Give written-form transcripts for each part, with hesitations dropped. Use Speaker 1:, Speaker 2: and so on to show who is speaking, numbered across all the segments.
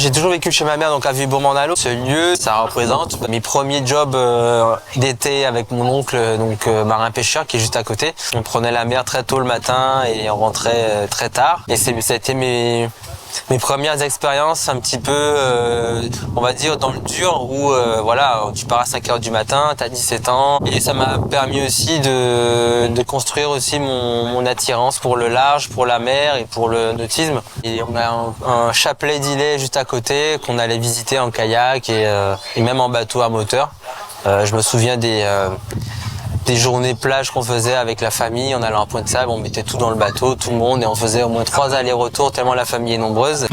Speaker 1: J'ai toujours vécu chez ma mère, donc à Villebourg-Mandalo. Ce lieu, ça représente mes premiers jobs d'été avec mon oncle, donc marin-pêcheur, qui est juste à côté. On prenait la mer très tôt le matin et on rentrait très tard. Et ça a été mes premières expériences un petit peu, on va dire, dans le dur, où voilà, tu pars à 5 heures du matin, tu as 17 ans. Et ça m'a permis aussi de construire aussi mon attirance pour le large, pour la mer et pour le nautisme. Et on a un chapelet d'îlets juste à côté qu'on allait visiter en kayak et même en bateau à moteur. Je me souviens des journées plage qu'on faisait avec la famille en allant à Pointe-Sable, on mettait tout dans le bateau, tout le monde, et on faisait au moins 3 allers-retours tellement la famille est nombreuse.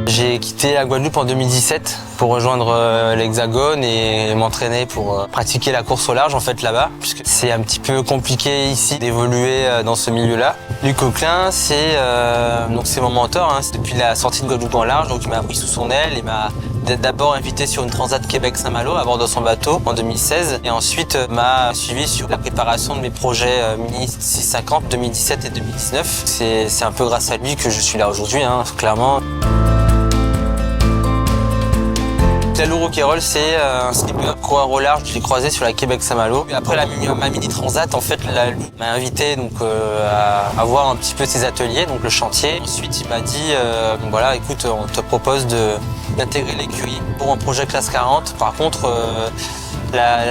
Speaker 1: J'ai quitté la Guadeloupe en 2017 pour rejoindre l'Hexagone et m'entraîner pour pratiquer la course au large en fait là-bas, puisque c'est un petit peu compliqué ici d'évoluer dans ce milieu-là. Luc Coquelin, c'est mon mentor, hein. C'est depuis la sortie de Guadeloupe en large, donc il m'a pris sous son aile et m'a d'abord invité sur une transat Québec-Saint-Malo à bord de son bateau en 2016 et ensuite m'a suivi sur la préparation de mes projets Mini 650 2017 et 2019. C'est un peu grâce à lui que je suis là aujourd'hui, hein, clairement. La Lou Rock'n'Roll, c'est un skipper coureur au large, je l'ai croisé sur la Québec-Saint-Malo. Après ma mini transat, en fait, Lou m'a invité donc à voir un petit peu ses ateliers, donc le chantier. Ensuite, il m'a dit, voilà, écoute, on te propose d'intégrer l'écurie pour un projet classe 40. Par contre,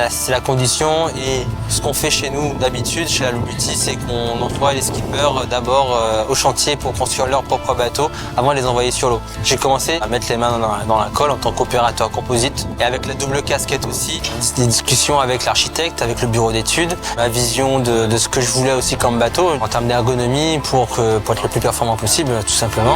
Speaker 1: c'est la condition et ce qu'on fait chez nous d'habitude, chez la Loubuti, c'est qu'on envoie les skippers d'abord au chantier pour construire leur propre bateau avant de les envoyer sur l'eau. J'ai commencé à mettre les mains dans la colle en tant qu'opérateur composite et avec la double casquette aussi. Des discussions avec l'architecte, avec le bureau d'études, ma vision de ce que je voulais aussi comme bateau en termes d'ergonomie pour être le plus performant possible, tout simplement.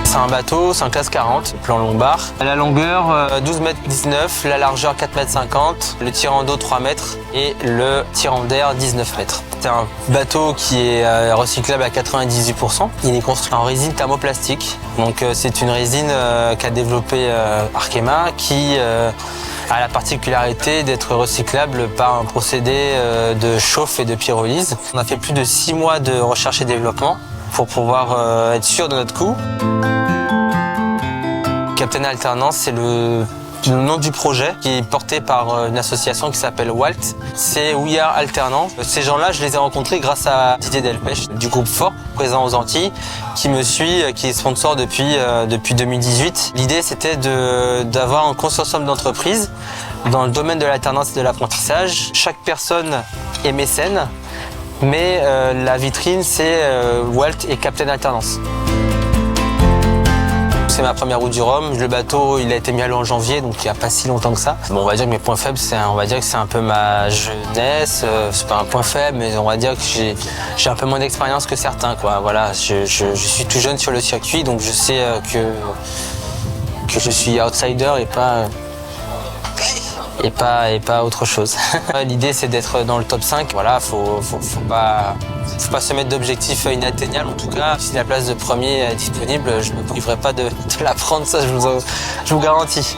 Speaker 1: C'est un bateau, c'est un classe 40, plan lombard. La longueur 12,19 m, la largeur 4,50 m, le tirant d'eau 3 m et le tirant d'air 19 m. C'est un bateau qui est recyclable à 98%. Il est construit en résine thermoplastique. Donc c'est une résine qu'a développée Arkema qui a la particularité d'être recyclable par un procédé de chauffe et de pyrolyse. On a fait plus de 6 mois de recherche et développement pour pouvoir être sûr de notre coup. Captain Alternance, c'est le nom du projet qui est porté par une association qui s'appelle WALT. C'est We Are Alternant. Ces gens-là, je les ai rencontrés grâce à Didier Delpech du groupe Fort, présent aux Antilles, qui me suit, qui est sponsor depuis 2018. L'idée, c'était d'avoir un consortium d'entreprises dans le domaine de l'alternance et de l'apprentissage. Chaque personne est mécène, mais la vitrine, c'est WALT et Captain Alternance. C'est ma première route du Rhum. Le bateau, il a été mis à l'eau en janvier, donc il n'y a pas si longtemps que ça. Bon, on va dire que mes points faibles, on va dire que c'est un peu ma jeunesse. C'est pas un point faible, mais on va dire que j'ai un peu moins d'expérience que certains, quoi. Voilà, je suis tout jeune sur le circuit, donc je sais que je suis outsider et pas autre chose. L'idée, c'est d'être dans le top 5. Voilà, faut pas se mettre d'objectifs inatteignables. En tout cas, si la place de premier est disponible, je ne me priverai pas de la prendre, ça je vous garantis.